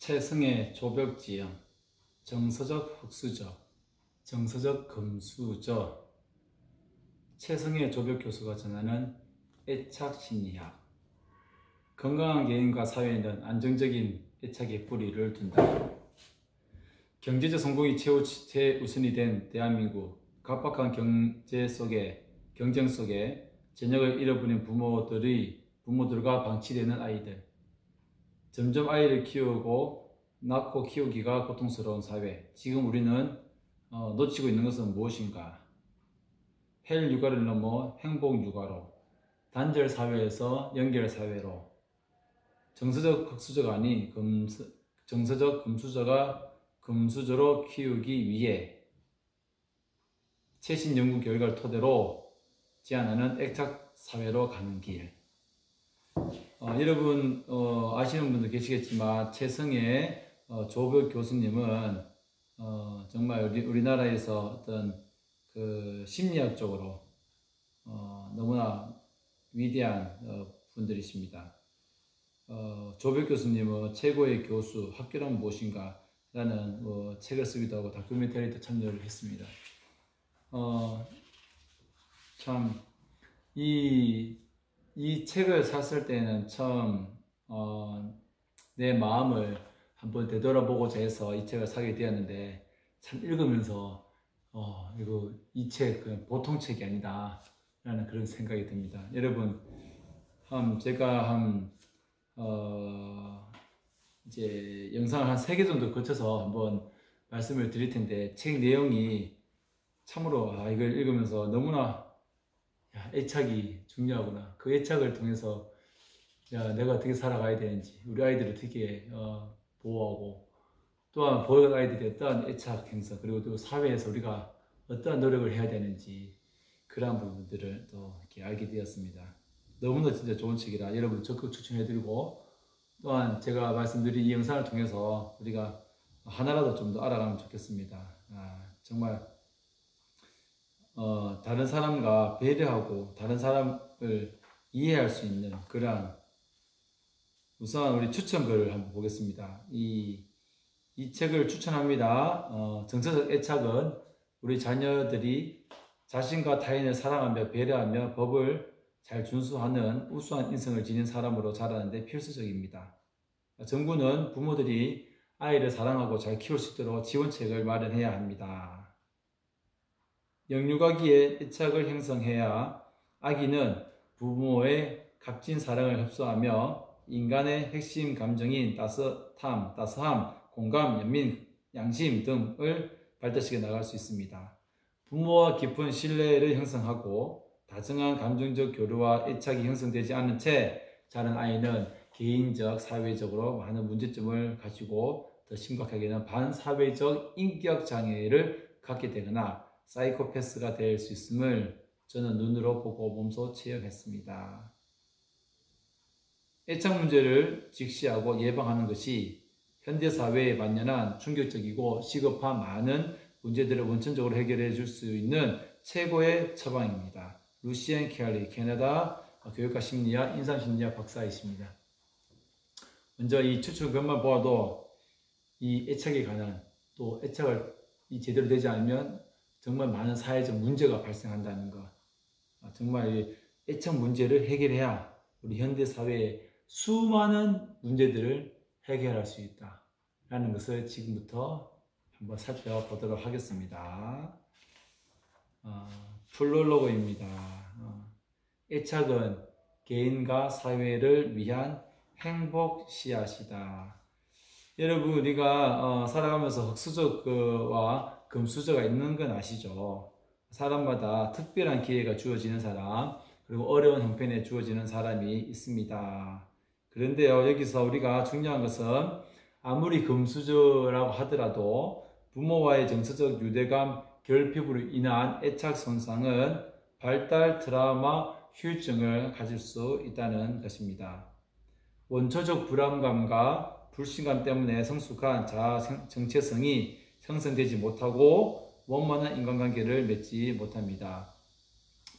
최승의 조벽지형, 정서적 흑수저, 정서적 금수저. 최승의 조벽 교수가 전하는 애착 심리학. 건강한 개인과 사회는 안정적인 애착의 뿌리를 둔다. 경제적 성공이 최우선이 된 대한민국, 각박한 경쟁 속에 자녀를 잃어버린 부모들과 방치되는 아이들, 점점 아이를 낳고 키우기가 고통스러운 사회. 지금 우리는 놓치고 있는 것은 무엇인가? 헬 육아를 넘어 행복 육아로, 단절 사회에서 연결 사회로, 정서적 흑수저가 아닌 정서적 금수저가 금수저로 키우기 위해 최신 연구 결과를 토대로 제안하는 애착 사회로 가는 길. 여러분 아시는 분도 계시겠지만 최승의 조벽 교수님은 정말 우리나라에서 어떤 그 심리학적으로 너무나 위대한 분들이십니다. 조벽 교수님은 최고의 교수, 학교란 무엇인가 라는 책을 쓰기도 하고 다큐멘터리도 참여를 했습니다. 참 이 책을 샀을 때는 처음 내 마음을 한번 되돌아보고자 해서 이 책을 사게 되었는데, 참 읽으면서 이 책 그냥 보통 책이 아니다 라는 그런 생각이 듭니다. 여러분, 제가 이제 영상을 한 3개 정도 거쳐서 한번 말씀을 드릴 텐데, 책 내용이 참으로 이걸 읽으면서 너무나 애착이 중요하구나. 그 애착을 통해서 내가 어떻게 살아가야 되는지, 우리 아이들을 어떻게 보호하고, 또한 보호 아이들이 어떠한 애착 행사, 그리고 또 사회에서 우리가 어떠한 노력을 해야 되는지, 그러한 부분들을 또 이렇게 알게 되었습니다. 너무나 진짜 좋은 책이라 여러분 적극 추천해드리고, 또한 제가 말씀드린 이 영상을 통해서 우리가 하나라도 좀 더 알아가면 좋겠습니다. 정말 다른 사람과 배려하고 다른 사람을 이해할 수 있는 그러한, 우선 우리 추천글을 한번 보겠습니다. 이 책을 추천합니다. 정서적 애착은 우리 자녀들이 자신과 타인을 사랑하며 배려하며 법을 잘 준수하는 우수한 인성을 지닌 사람으로 자라는데 필수적입니다. 정부는 부모들이 아이를 사랑하고 잘 키울 수 있도록 지원책을 마련해야 합니다. 영유아기에 애착을 형성해야 아기는 부모의 값진 사랑을 흡수하며 인간의 핵심 감정인 따스함, 공감, 연민, 양심 등을 발달시켜 나갈 수 있습니다. 부모와 깊은 신뢰를 형성하고 다정한 감정적 교류와 애착이 형성되지 않은 채 자란 아이는 개인적, 사회적으로 많은 문제점을 가지고 더 심각하게는 반사회적 인격 장애를 갖게 되거나 사이코패스가 될 수 있음을 저는 눈으로 보고 몸소 체험했습니다. 애착 문제를 직시하고 예방하는 것이 현대사회에 만연한 충격적이고 시급한 많은 문제들을 원천적으로 해결해 줄 수 있는 최고의 처방입니다. 루시앤 켈리, 캐나다 교육과 심리학, 인상심리학 박사이십니다. 먼저 이 추측것만 보아도 이 애착에 관한, 또 애착을 제대로 되지 않으면 정말 많은 사회적 문제가 발생한다는 것, 정말 이 애착 문제를 해결해야 우리 현대사회의 수많은 문제들을 해결할 수 있다라는 것을 지금부터 한번 살펴보도록 하겠습니다. 플롤로그입니다. 애착은 개인과 사회를 위한 행복 씨앗이다. 여러분, 우리가 살아가면서 흑수저와 금수저가 있는 건 아시죠? 사람마다 특별한 기회가 주어지는 사람, 그리고 어려운 형편에 주어지는 사람이 있습니다. 그런데요, 여기서 우리가 중요한 것은 아무리 금수저라고 하더라도 부모와의 정서적 유대감, 결핍으로 인한 애착 손상은 발달 트라우마 후유증을 가질 수 있다는 것입니다. 원초적 불안감과 불신감 때문에 성숙한 자아 정체성이 형성되지 못하고 원만한 인간관계를 맺지 못합니다.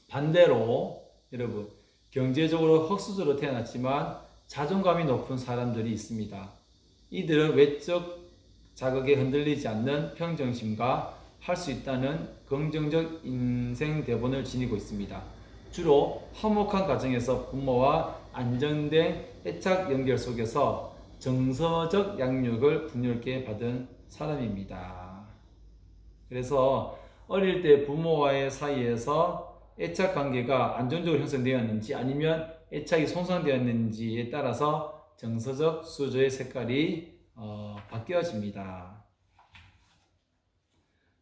반대로 여러분, 경제적으로 흑수저로 태어났지만 자존감이 높은 사람들이 있습니다. 이들은 외적 자극에 흔들리지 않는 평정심과 할 수 있다는 긍정적 인생 대본을 지니고 있습니다. 주로 화목한 가정에서 부모와 안정된 애착 연결 속에서 정서적 양육을 풍요롭게 받은 사람입니다. 그래서 어릴 때 부모와의 사이에서 애착 관계가 안정적으로 형성되었는지 아니면 애착이 손상되었는지에 따라서 정서적 수조의 색깔이 바뀌어집니다.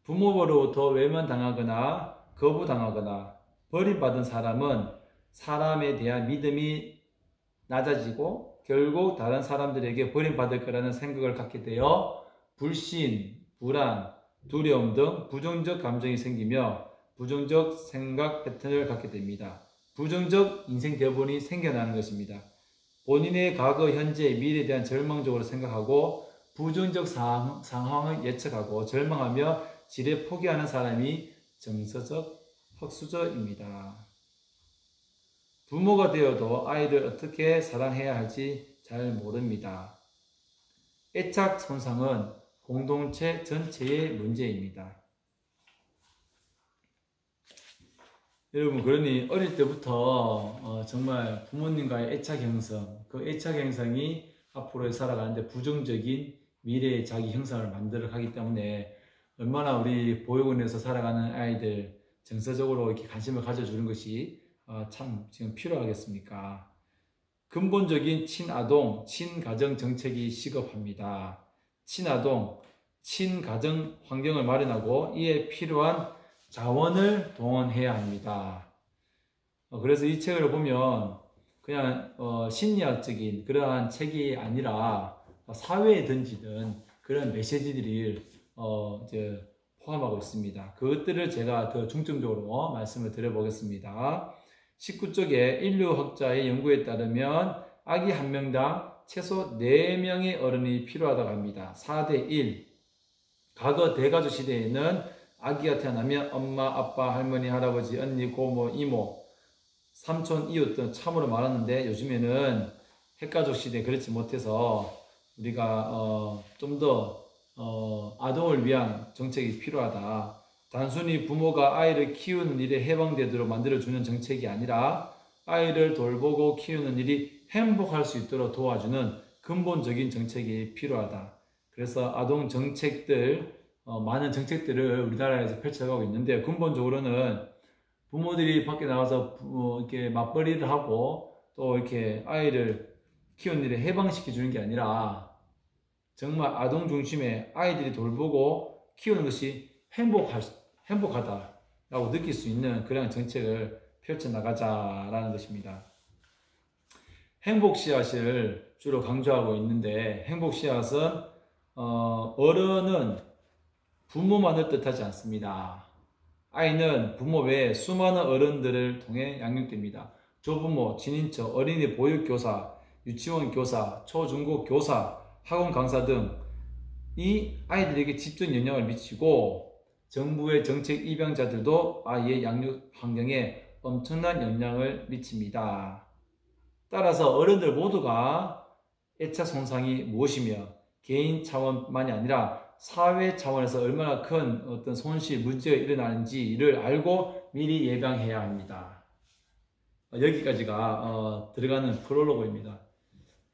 부모로부터 외면당하거나 거부당하거나 버림받은 사람은 사람에 대한 믿음이 낮아지고 결국 다른 사람들에게 버림받을 거라는 생각을 갖게 되어 불신, 불안, 두려움 등 부정적 감정이 생기며 부정적 생각 패턴을 갖게 됩니다. 부정적 인생 대본이 생겨나는 것입니다. 본인의 과거, 현재, 미래에 대한 절망적으로 생각하고 부정적 상황을 예측하고 절망하며 지레 포기하는 사람이 정서적 흑수저입니다. 부모가 되어도 아이를 어떻게 사랑해야 할지 잘 모릅니다. 애착 손상은 공동체 전체의 문제입니다. 여러분, 그러니 어릴 때부터 정말 부모님과의 애착 형성, 그 애착 형성이 앞으로 살아가는데 부정적인 미래의 자기 형성을 만들어 가기 때문에 얼마나 우리 보육원에서 살아가는 아이들 정서적으로 이렇게 관심을 가져주는 것이 참 지금 필요하겠습니까? 근본적인 친아동, 친가정 정책이 시급합니다. 친아동, 친가정 환경을 마련하고 이에 필요한 자원을 동원해야 합니다. 그래서 이 책을 보면 그냥 심리학적인 그러한 책이 아니라 사회에 던지는 그런 메시지들을 포함하고 있습니다. 그것들을 제가 더 중점적으로 말씀을 드려보겠습니다. 19쪽에 인류학자의 연구에 따르면 아기 한 명당 최소 4명의 어른이 필요하다고 합니다. 4대1. 과거 대가족 시대에는 아기가 태어나면 엄마, 아빠, 할머니, 할아버지, 언니, 고모, 이모, 삼촌, 이웃 등 참으로 많았는데 요즘에는 핵가족 시대에 그렇지 못해서 우리가 좀 더 아동을 위한 정책이 필요하다. 단순히 부모가 아이를 키우는 일에 해방되도록 만들어주는 정책이 아니라 아이를 돌보고 키우는 일이 행복할 수 있도록 도와주는 근본적인 정책이 필요하다. 그래서 아동 정책들, 많은 정책들을 우리나라에서 펼쳐가고 있는데 근본적으로는 부모들이 밖에 나가서 이렇게 맞벌이를 하고 또 이렇게 아이를 키우는 일에 해방시켜 주는 게 아니라 정말 아동 중심의 아이들이 돌보고 키우는 것이 행복하다라고 느낄 수 있는 그런 정책을 펼쳐나가자라는 것입니다. 행복 씨앗을 주로 강조하고 있는데 행복 씨앗은 어른은 부모만을 뜻하지 않습니다. 아이는 부모 외에 수많은 어른들을 통해 양육됩니다. 조부모, 친인척, 어린이 보육교사, 유치원 교사, 초중고 교사, 학원 강사 등 이 아이들에게 직접 영향을 미치고 정부의 정책 입양자들도 아이의 양육 환경에 엄청난 영향을 미칩니다. 따라서 어른들 모두가 애착 손상이 무엇이며 개인 차원만이 아니라 사회 차원에서 얼마나 큰 어떤 손실, 문제가 일어나는지를 알고 미리 예방해야 합니다. 여기까지가 들어가는 프롤로그입니다.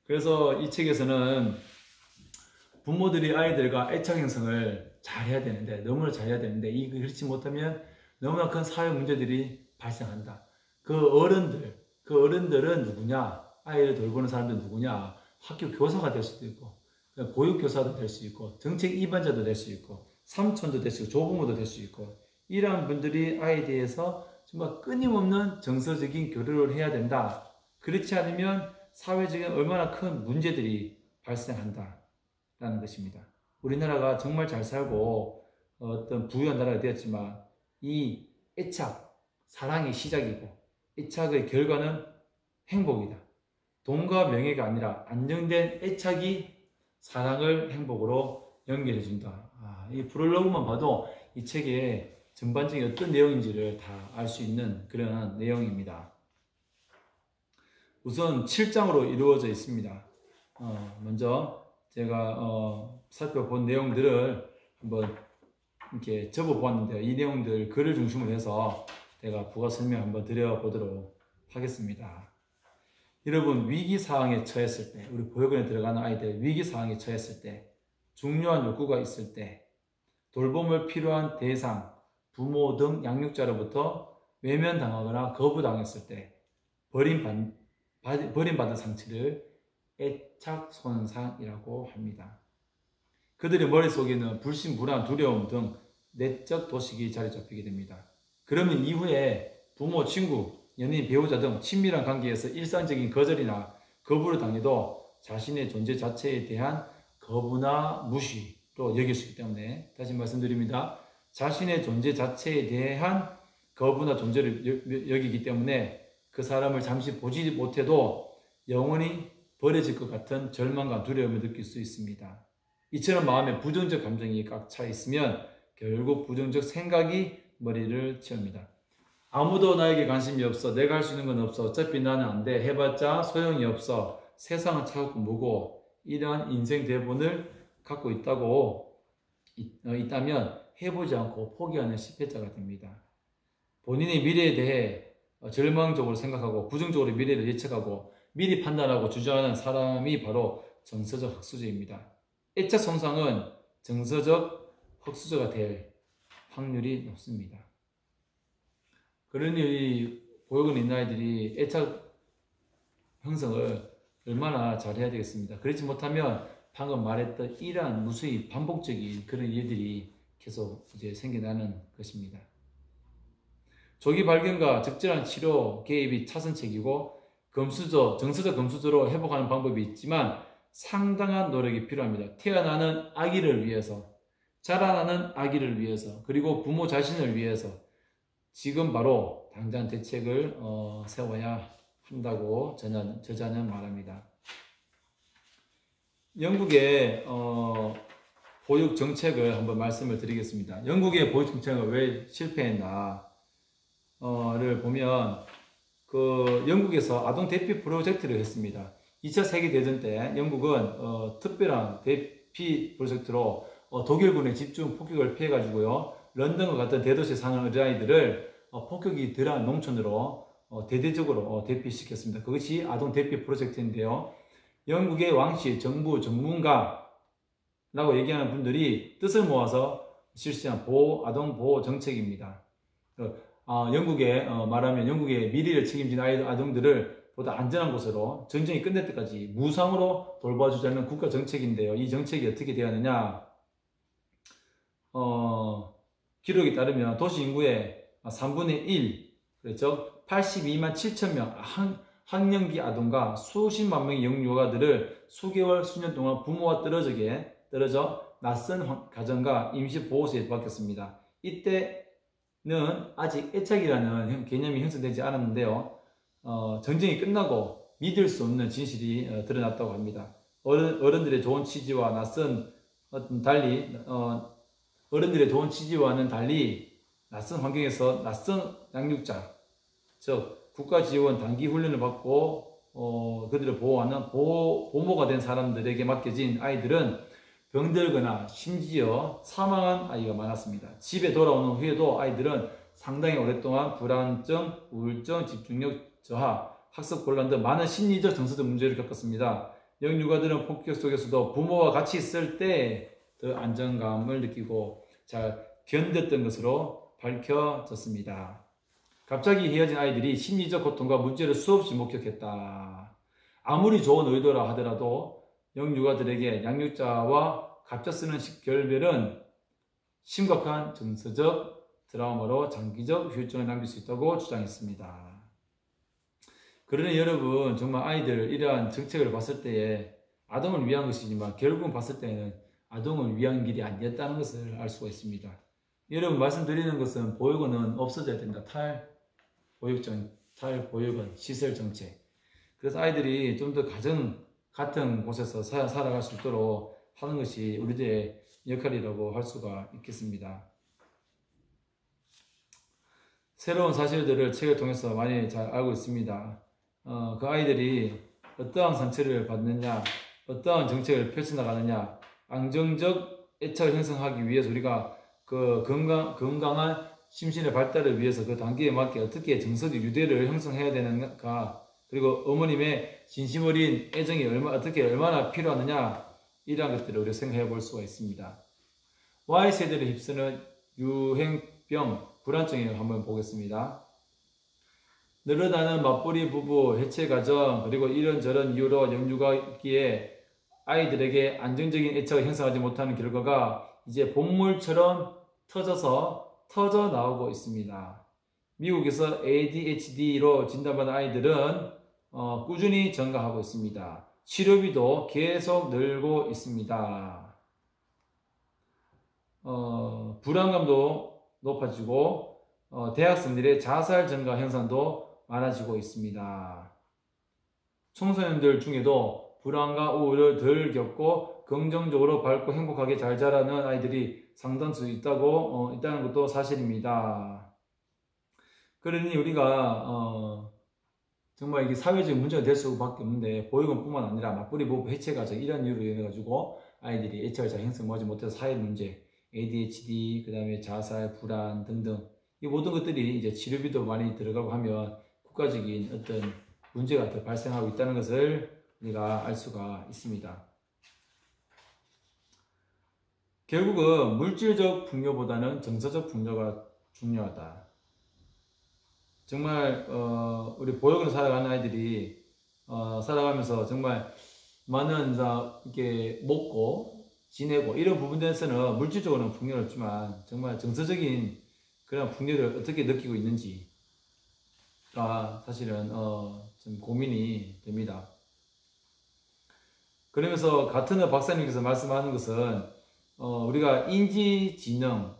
그래서 이 책에서는 부모들이 아이들과 애착 형성을 잘 해야 되는데, 너무나 잘 해야 되는데, 그렇지 못하면 너무나 큰 사회 문제들이 발생한다. 그 어른들은 누구냐? 아이를 돌보는 사람들은 누구냐? 학교 교사가 될 수도 있고, 보육교사도 될 수 있고, 정책 입안자도 될 수 있고, 삼촌도 될 수 있고, 조부모도 될 수 있고, 이러한 분들이 아이에 대해서 정말 끊임없는 정서적인 교류를 해야 된다. 그렇지 않으면 사회적인 얼마나 큰 문제들이 발생한다. 라는 것입니다. 우리나라가 정말 잘 살고 어떤 부유한 나라가 되었지만 이 애착, 사랑의 시작이고 애착의 결과는 행복이다. 돈과 명예가 아니라 안정된 애착이 사랑을 행복으로 연결해준다. 이 프롤로그만 봐도 이 책의 전반적인 어떤 내용인지를 다 알 수 있는 그런 내용입니다. 우선 7장으로 이루어져 있습니다. 먼저 제가 살펴본 내용들을 한번 이렇게 적어 보았는데요. 이 내용들 글을 중심으로 해서 제가 부가 설명 한번 드려보도록 하겠습니다. 여러분, 위기 상황에 처했을 때, 우리 보육원에 들어가는 아이들 위기 상황에 처했을 때, 중요한 욕구가 있을 때, 돌봄을 필요한 대상, 부모 등 양육자로부터 외면당하거나 거부당했을 때 버림받은 상처를 애착손상이라고 합니다. 그들의 머릿속에는 불신, 불안, 두려움 등 내적 도식이 자리 잡히게 됩니다. 그러면 이후에 부모, 친구, 연인, 배우자 등 친밀한 관계에서 일상적인 거절이나 거부를 당해도 자신의 존재 자체에 대한 거부나 무시로 여길 수 있기 때문에, 다시 말씀드립니다. 자신의 존재 자체에 대한 거부나 존재를 여기기 때문에 그 사람을 잠시 보지 못해도 영원히 버려질 것 같은 절망과 두려움을 느낄 수 있습니다. 이처럼 마음에 부정적 감정이 꽉 차 있으면 결국 부정적 생각이 머리를 채웁니다. 아무도 나에게 관심이 없어. 내가 할 수 있는 건 없어. 어차피 나는 안 돼. 해봤자 소용이 없어. 세상은 차갑고 무거워. 이러한 인생 대본을 갖고 있다면 해보지 않고 포기하는 실패자가 됩니다. 본인의 미래에 대해 절망적으로 생각하고 부정적으로 미래를 예측하고 미리 판단하고 주장하는 사람이 바로 정서적 흑수저입니다. 애착 손상은 정서적 흑수저가 될 확률이 높습니다. 그러니 우리 보육원에 있는 아이들이 애착 형성을 얼마나 잘해야 되겠습니다. 그렇지 못하면 방금 말했던 이러한 무수히 반복적인 그런 일들이 계속 이제 생겨나는 것입니다. 조기 발견과 적절한 치료 개입이 차선책이고 정서적 금수저로 회복하는 방법이 있지만 상당한 노력이 필요합니다. 태어나는 아기를 위해서, 자라나는 아기를 위해서, 그리고 부모 자신을 위해서 지금 바로 당장 대책을 세워야 한다고 저자는 말합니다. 영국의 보육 정책을 한번 말씀을 드리겠습니다. 영국의 보육 정책은 왜 실패했나를 보면 영국에서 아동 대피 프로젝트를 했습니다. 2차 세계대전 때 영국은 특별한 대피 프로젝트로 독일군의 집중 폭격을 피해가지고요, 런던과 같은 대도시에 사는 어린아이들을 폭격이 덜한 농촌으로 대대적으로 대피시켰습니다. 그것이 아동 대피 프로젝트인데요. 영국의 왕실, 정부, 전문가라고 얘기하는 분들이 뜻을 모아서 실시한 아동 보호 정책입니다. 말하면 영국의 미래를 책임진 아동들을 보다 안전한 곳으로 전쟁이 끝날 때까지 무상으로 돌봐주자는 국가 정책인데요. 이 정책이 어떻게 되었느냐? 기록에 따르면 도시 인구의 3분의 1, 그렇죠? 82만 7천 명 학령기 아동과 수십만 명의 영유아들을 수개월, 수년 동안 부모와 떨어져 낯선 가정과 임시보호소에 맡겼습니다. 이때는 아직 애착이라는 개념이 형성되지 않았는데요. 전쟁이 끝나고 믿을 수 없는 진실이 드러났다고 합니다. 어른들의 좋은 취지와 어른들의 좋은 취지와는 달리 낯선 환경에서 낯선 양육자, 즉 국가 지원 단기 훈련을 받고 그들을 보호하는 보모가 된 사람들에게 맡겨진 아이들은 병들거나 심지어 사망한 아이가 많았습니다. 집에 돌아오는 후에도 아이들은 상당히 오랫동안 불안증, 우울증, 집중력 저하, 학습 곤란 등 많은 심리적 정서적 문제를 겪었습니다. 영유아들은 폭격 속에서도 부모와 같이 있을 때 더 안정감을 느끼고 잘 견뎠던 것으로 밝혀졌습니다. 갑자기 헤어진 아이들이 심리적 고통과 문제를 수없이 목격했다. 아무리 좋은 의도라 하더라도 영유아들에게 양육자와 갑작스러운 결별은 심각한 정서적 트라우마로 장기적 후유증을 남길 수 있다고 주장했습니다. 그러니 여러분, 정말 아이들 이러한 정책을 봤을 때에 아동을 위한 것이지만 결국은 봤을 때는 아동을 위한 길이 아니었다는 것을 알 수가 있습니다. 여러분, 말씀드리는 것은 보육원은 없어져야 된다. 탈보육원 시설 정책. 그래서 아이들이 좀 더 가정 같은 곳에서 살아갈 수 있도록 하는 것이 우리들의 역할이라고 할 수가 있겠습니다. 새로운 사실들을 책을 통해서 많이 잘 알고 있습니다. 그 아이들이 어떠한 상처를 받느냐, 어떠한 정책을 펼쳐나가느냐, 안정적 애착을 형성하기 위해서 우리가 그 건강한 심신의 발달을 위해서 그 단계에 맞게 어떻게 정서적 유대를 형성해야 되는가, 그리고 어머님의 진심 어린 애정이 얼마나 필요하느냐, 이러한 것들을 우리가 생각해 볼 수가 있습니다. Y세대를 휩쓰는 유행병, 불안증을 한번 보겠습니다. 늘어나는 맞벌이 부부, 해체 가정, 그리고 이런저런 이유로 영유아기에 아이들에게 안정적인 애착을 형성하지 못하는 결과가 이제 본물처럼 터져 나오고 있습니다. 미국에서 ADHD로 진단받은 아이들은 꾸준히 증가하고 있습니다. 치료비도 계속 늘고 있습니다. 불안감도 높아지고 대학생들의 자살 증가 현상도 많아지고 있습니다. 청소년들 중에도 불안과 우울을 덜 겪고 긍정적으로 밝고 행복하게 잘 자라는 아이들이 상당수 있다는 것도 사실입니다. 그러니 우리가 정말 이게 사회적 문제가 될 수밖에 없는데, 보육원뿐만 아니라 맞벌이 부부 해체 가정 이런 이유로 인해 가지고 아이들이 애착을 잘 형성하지 못해서 사회 문제, ADHD, 그 다음에 자살, 불안 등등, 이 모든 것들이 이제 치료비도 많이 들어가고 하면 국가적인 어떤 문제가 더 발생하고 있다는 것을 우리가 알 수가 있습니다. 결국은 물질적 풍요보다는 정서적 풍요가 중요하다. 정말 우리 보육원에 살아가는 아이들이 살아가면서 정말 많은 이렇게 먹고 지내고 이런 부분에서는 물질적으로는 풍요는 없지만 정말 정서적인 그런 풍요를 어떻게 느끼고 있는지가 사실은 좀 고민이 됩니다. 그러면서 같은 박사님께서 말씀하는 것은 우리가 인지지능은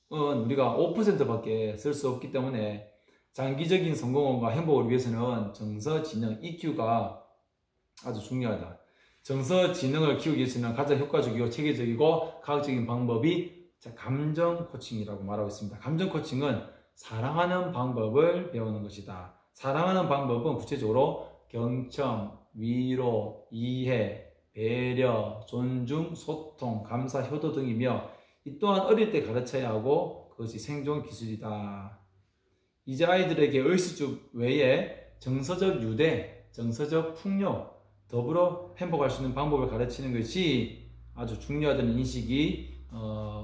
우리가 5%밖에 쓸 수 없기 때문에 장기적인 성공과 행복을 위해서는 정서지능 EQ가 아주 중요하다. 정서지능을 키우기 위해서는 가장 효과적이고 체계적이고 과학적인 방법이 감정 코칭이라고 말하고 있습니다. 감정 코칭은 사랑하는 방법을 배우는 것이다. 사랑하는 방법은 구체적으로 경청, 위로, 이해, 배려, 존중, 소통, 감사, 효도 등이며, 이 또한 어릴 때 가르쳐야 하고 그것이 생존 기술이다. 이제 아이들에게 의식주 외에 정서적 유대, 정서적 풍요, 더불어 행복할 수 있는 방법을 가르치는 것이 아주 중요하다는 인식이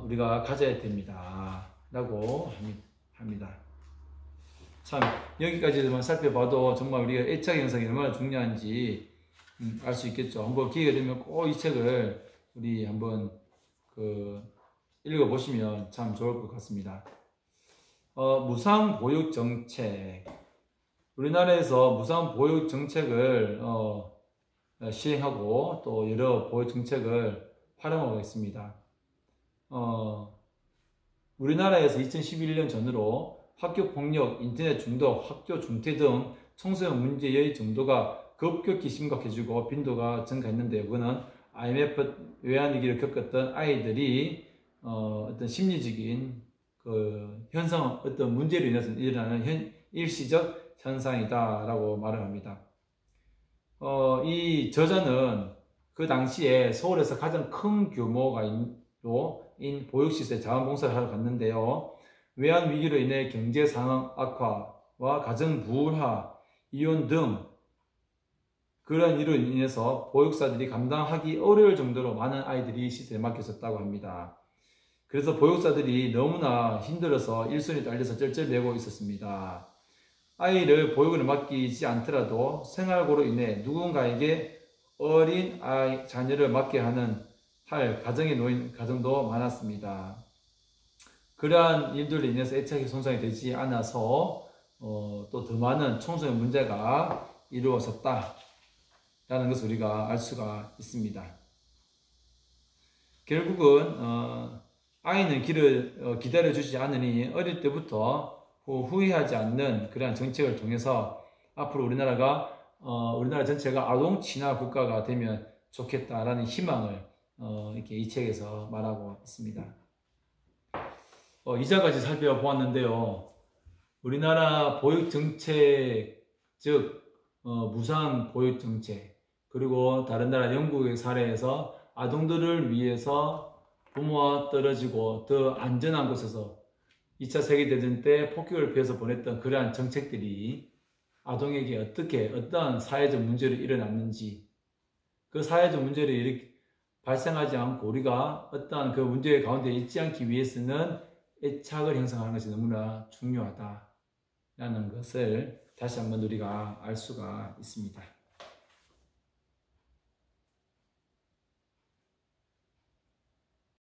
우리가 가져야 됩니다. 라고 합니다. 참 여기까지만 살펴봐도 정말 우리가 애착 형성이 얼마나 중요한지 알 수 있겠죠. 한번 기회가 되면 꼭 이 책을 우리 한번 읽어보시면 참 좋을 것 같습니다. 무상보육정책. 우리나라에서 무상보육정책을 시행하고 또 여러 보육정책을 활용하고 있습니다. 우리나라에서 2011년 전후로 학교폭력, 인터넷 중독, 학교 중퇴 등 청소년 문제의 정도가 급격히 심각해지고 빈도가 증가했는데, 그거는 IMF 외환위기를 겪었던 아이들이 어떤 심리적인 현상, 어떤 문제로 인해서 일어나는 일시적 현상이다 라고 말을 합니다. 이 저자는 그 당시에 서울에서 가장 큰 규모인 보육시설 자원봉사를 하러 갔는데요. 외환위기로 인해 경제 상황 악화와 가정 부활화, 이혼 등 그런 일로 인해서 보육사들이 감당하기 어려울 정도로 많은 아이들이 시설에 맡겨졌다고 합니다. 그래서 보육사들이 너무나 힘들어서 일손이 딸려서 쩔쩔매고 있었습니다. 아이를 보육원에 맡기지 않더라도 생활고로 인해 누군가에게 어린 자녀를 맡게 할 가정에 놓인 가정도 많았습니다. 그러한 일들로 인해서 애착이 손상이 되지 않아서 또 더 많은 청소년 문제가 이루어졌다 라는 것을 우리가 알 수가 있습니다. 결국은 아이는 길을 기다려주지 않으니 어릴 때부터 후회하지 않는 그러한 정책을 통해서 앞으로 우리나라 전체가 아동 친화 국가가 되면 좋겠다라는 희망을 이렇게 이 책에서 말하고 있습니다. 이자까지 살펴보았는데요. 우리나라 보육정책, 즉 무상 보육정책, 그리고 다른 나라 영국의 사례에서 아동들을 위해서 부모와 떨어지고 더 안전한 곳에서 2차 세계대전 때 폭격을 피해서 보냈던 그러한 정책들이 아동에게 어떠한 사회적 문제를 일어났는지, 그 사회적 문제를 발생하지 않고 우리가 어떠한 그 문제 가운데 있지 않기 위해서는 애착을 형성하는 것이 너무나 중요하다라는 것을 다시 한번 우리가 알 수가 있습니다.